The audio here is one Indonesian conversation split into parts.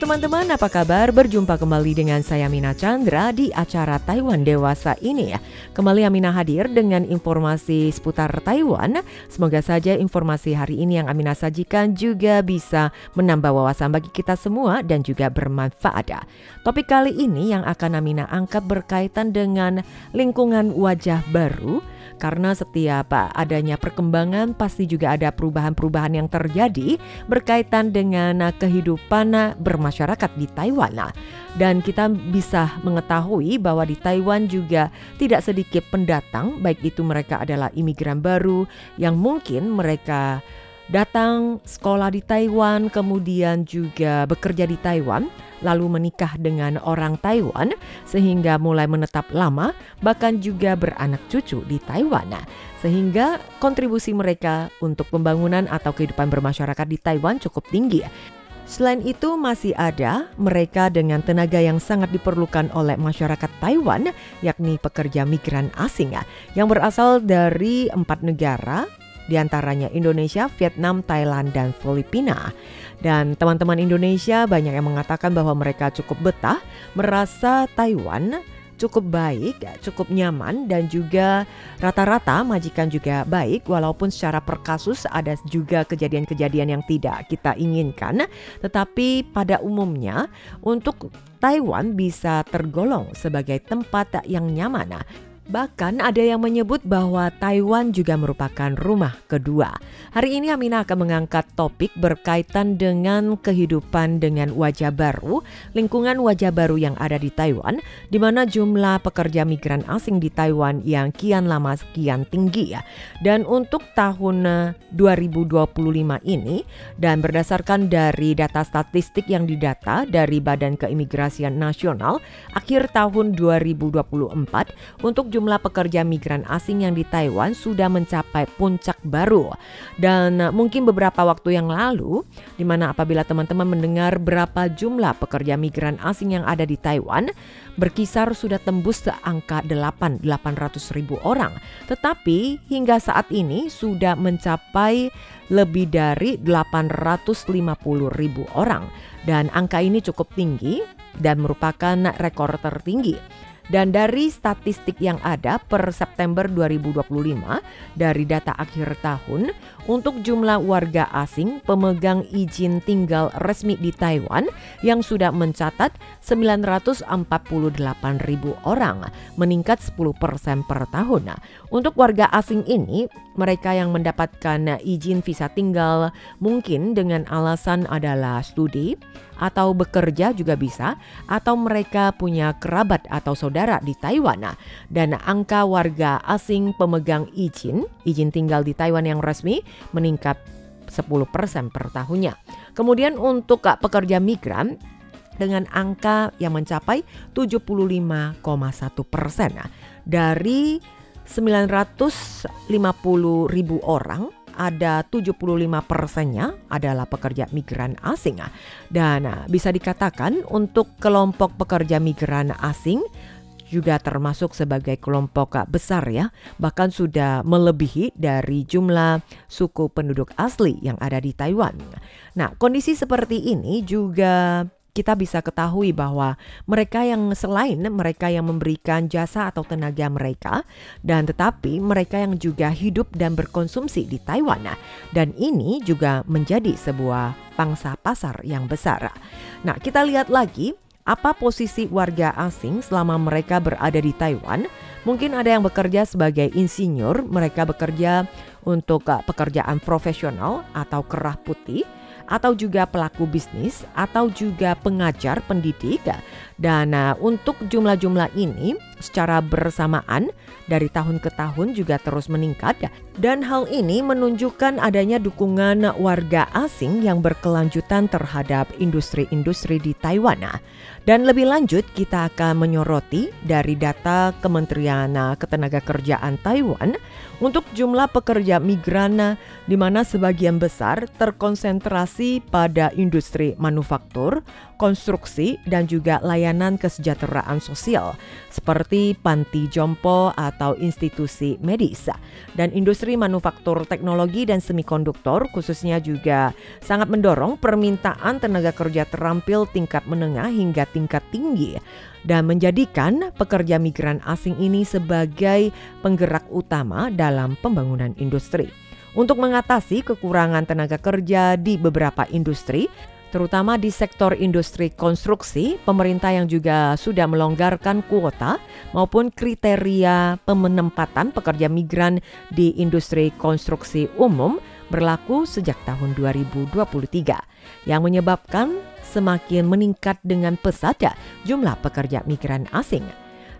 teman-teman, apa kabar? Berjumpa kembali dengan saya Mina Chandra di acara Taiwan Dewasa ini ya. Kembali Amina hadir dengan informasi seputar Taiwan. Semoga saja informasi hari ini yang Amina sajikan juga bisa menambah wawasan bagi kita semua dan juga bermanfaat. Topik kali ini yang akan Amina angkat berkaitan dengan lingkungan wajah baru. Karena setiap adanya perkembangan pasti juga ada perubahan-perubahan yang terjadi berkaitan dengan kehidupan bermasyarakat di Taiwan. Dan kita bisa mengetahui bahwa di Taiwan juga tidak sedikit pendatang, baik itu mereka adalah imigran baru yang mungkin mereka datang sekolah di Taiwan, kemudian juga bekerja di Taiwan, lalu menikah dengan orang Taiwan sehingga mulai menetap lama, bahkan juga beranak cucu di Taiwan. Sehingga kontribusi mereka untuk pembangunan atau kehidupan bermasyarakat di Taiwan cukup tinggi. Selain itu masih ada mereka dengan tenaga yang sangat diperlukan oleh masyarakat Taiwan, yakni pekerja migran asing yang berasal dari 4 negara, di antaranya Indonesia, Vietnam, Thailand, dan Filipina. Dan teman-teman Indonesia banyak yang mengatakan bahwa mereka cukup betah, merasa Taiwan cukup baik, cukup nyaman, dan juga rata-rata majikan juga baik, walaupun secara per kasus ada juga kejadian-kejadian yang tidak kita inginkan. Tetapi pada umumnya untuk Taiwan bisa tergolong sebagai tempat yang nyaman. Bahkan ada yang menyebut bahwa Taiwan juga merupakan rumah kedua. Hari ini Amina akan mengangkat topik berkaitan dengan kehidupan dengan wajah baru, lingkungan wajah baru yang ada di Taiwan, di mana jumlah pekerja migran asing di Taiwan yang kian lama kian tinggi ya. Dan untuk tahun 2025 ini, dan berdasarkan dari data statistik yang didata dari Badan Keimigrasian Nasional, akhir tahun 2024 untuk jumlah pekerja migran asing yang di Taiwan sudah mencapai puncak baru. Dan mungkin beberapa waktu yang lalu, di mana apabila teman-teman mendengar berapa jumlah pekerja migran asing yang ada di Taiwan, berkisar sudah tembus ke angka 800.000 orang. Tetapi hingga saat ini sudah mencapai lebih dari 850.000 orang. Dan angka ini cukup tinggi dan merupakan rekor tertinggi. Dan dari statistik yang ada per September 2025 dari data akhir tahun, untuk jumlah warga asing pemegang izin tinggal resmi di Taiwan yang sudah mencatat 948.000 orang, meningkat 10% per tahun. Untuk warga asing ini, mereka yang mendapatkan izin visa tinggal mungkin dengan alasan adalah studi atau bekerja juga bisa, atau mereka punya kerabat atau saudara di Taiwan. Dan angka warga asing pemegang izin tinggal di Taiwan yang resmi meningkat 10% per tahunnya. Kemudian untuk pekerja migran dengan angka yang mencapai 75,1%. Dari 950.000 orang, ada 75%-nya adalah pekerja migran asing. Dan bisa dikatakan untuk kelompok pekerja migran asing juga termasuk sebagai kelompok besar ya, bahkan sudah melebihi dari jumlah suku penduduk asli yang ada di Taiwan. Nah, kondisi seperti ini juga kita bisa ketahui bahwa mereka yang selain mereka yang memberikan jasa atau tenaga mereka, dan tetapi mereka yang juga hidup dan berkonsumsi di Taiwan. Dan ini juga menjadi sebuah pangsa pasar yang besar. Nah, kita lihat lagi apa posisi warga asing selama mereka berada di Taiwan. Mungkin ada yang bekerja sebagai insinyur, mereka bekerja untuk pekerjaan profesional atau kerah putih, atau juga pelaku bisnis, atau juga pengajar pendidik. Dan untuk jumlah-jumlah ini secara bersamaan dari tahun ke tahun juga terus meningkat. Dan hal ini menunjukkan adanya dukungan warga asing yang berkelanjutan terhadap industri-industri di Taiwan. Dan lebih lanjut kita akan menyoroti dari data Kementerian Ketenagakerjaan Taiwan, Untuk jumlah pekerja migran di mana sebagian besar terkonsentrasi pada industri manufaktur, konstruksi, dan juga layanan kesejahteraan sosial seperti panti jompo atau institusi medis. Dan industri manufaktur teknologi dan semikonduktor khususnya juga sangat mendorong permintaan tenaga kerja terampil tingkat menengah hingga tingkat tinggi dan menjadikan pekerja migran asing ini sebagai penggerak utama dalam pembangunan industri. Untuk mengatasi kekurangan tenaga kerja di beberapa industri, terutama di sektor industri konstruksi, pemerintah yang juga sudah melonggarkan kuota maupun kriteria penempatan pekerja migran di industri konstruksi umum berlaku sejak tahun 2023 yang menyebabkan semakin meningkat dengan pesat jumlah pekerja migran asing.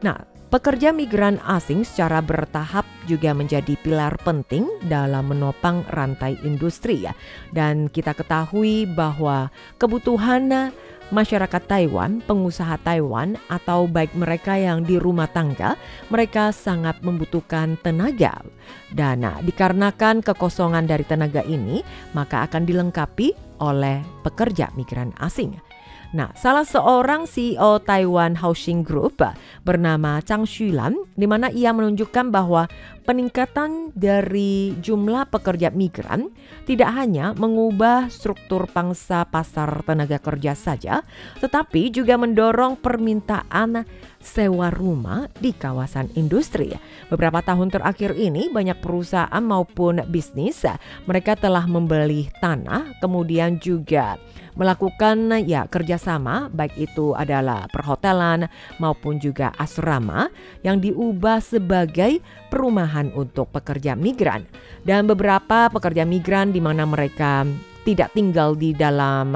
Nah, pekerja migran asing secara bertahap juga menjadi pilar penting dalam menopang rantai industri ya. Dan kita ketahui bahwa kebutuhan masyarakat Taiwan, pengusaha Taiwan atau baik mereka yang di rumah tangga, mereka sangat membutuhkan tenaga. Dan dikarenakan kekosongan dari tenaga ini, maka akan dilengkapi oleh pekerja migran asing. Nah, salah seorang CEO Taiwan Housing Group bernama Chang Xulan, di mana ia menunjukkan bahwa peningkatan dari jumlah pekerja migran tidak hanya mengubah struktur pangsa pasar tenaga kerja saja, tetapi juga mendorong permintaan sewa rumah di kawasan industri. Beberapa tahun terakhir ini banyak perusahaan maupun bisnis mereka telah membeli tanah, kemudian juga melakukan kerjasama, baik itu adalah perhotelan maupun juga asrama yang diubah sebagai perumahan untuk pekerja migran. Dan beberapa pekerja migran di mana mereka tidak tinggal di dalam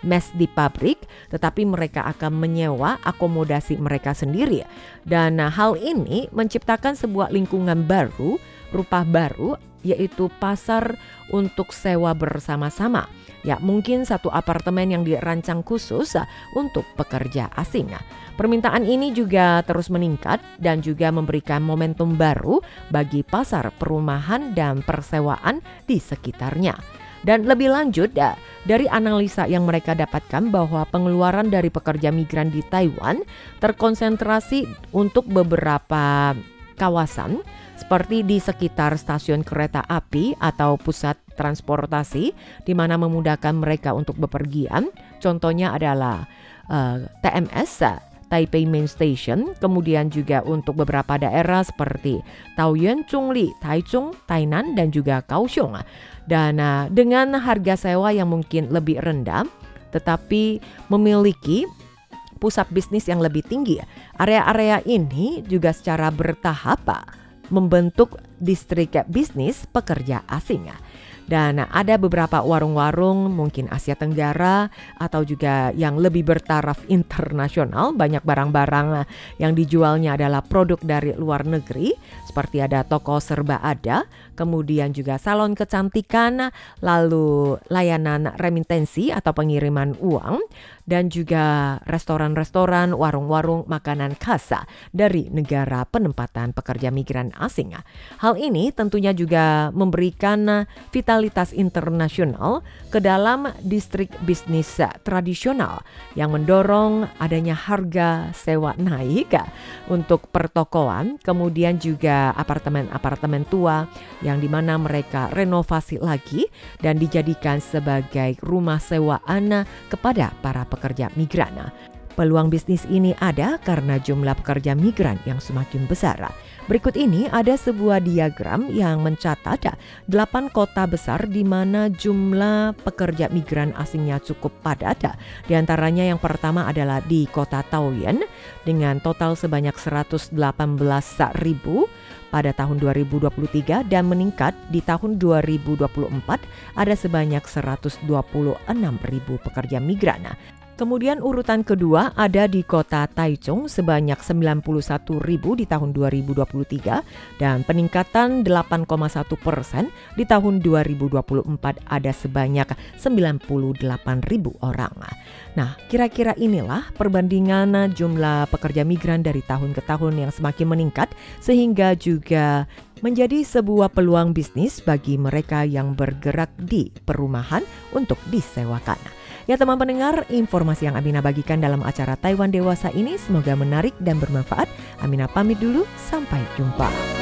mes di pabrik, tetapi mereka akan menyewa akomodasi mereka sendiri. Dan hal ini menciptakan sebuah lingkungan baru, rupa baru, yaitu pasar untuk sewa bersama-sama. Ya, mungkin satu apartemen yang dirancang khusus untuk pekerja asing. Permintaan ini juga terus meningkat dan juga memberikan momentum baru bagi pasar perumahan dan persewaan di sekitarnya. Dan lebih lanjut, dari analisa yang mereka dapatkan bahwa pengeluaran dari pekerja migran di Taiwan terkonsentrasi untuk beberapa kawasan seperti di sekitar stasiun kereta api atau pusat transportasi di mana memudahkan mereka untuk bepergian. Contohnya adalah TMS, Taipei Main Station, kemudian juga untuk beberapa daerah seperti Taoyuan, Zhongli, Taichung, Tainan, dan juga Kaohsiung. Dan dengan harga sewa yang mungkin lebih rendah, tetapi memiliki pusat bisnis yang lebih tinggi. Area-area ini juga secara bertahap membentuk distrik bisnis pekerja asing. Dan ada beberapa warung-warung mungkin Asia Tenggara atau juga yang lebih bertaraf internasional. Banyak barang-barang yang dijualnya adalah produk dari luar negeri, seperti ada toko serba ada, kemudian juga salon kecantikan, lalu layanan remitensi atau pengiriman uang, dan juga restoran-restoran, warung-warung makanan khas dari negara penempatan pekerja migran asing. Hal ini tentunya juga memberikan vitalitas internasional ke dalam distrik bisnis tradisional yang mendorong adanya harga sewa naik untuk pertokoan, kemudian juga apartemen-apartemen tua yang dimana mereka renovasi lagi dan dijadikan sebagai rumah sewaan kepada para pekerja migran. Peluang bisnis ini ada karena jumlah pekerja migran yang semakin besar. Berikut ini ada sebuah diagram yang mencatat 8 kota besar di mana jumlah pekerja migran asingnya cukup padat. Di antaranya yang pertama adalah di kota Taoyuan dengan total sebanyak 118.000 pada tahun 2023 dan meningkat di tahun 2024 ada sebanyak 126.000 pekerja migran. Kemudian urutan kedua ada di kota Taichung sebanyak 91.000 di tahun 2023 dan peningkatan 8,1% di tahun 2024 ada sebanyak 98.000 orang. Nah, kira-kira inilah perbandingan jumlah pekerja migran dari tahun ke tahun yang semakin meningkat sehingga juga menjadi sebuah peluang bisnis bagi mereka yang bergerak di perumahan untuk disewakan. Ya teman pendengar, informasi yang Amina bagikan dalam acara Taiwan Dewasa ini semoga menarik dan bermanfaat. Amina pamit dulu, sampai jumpa.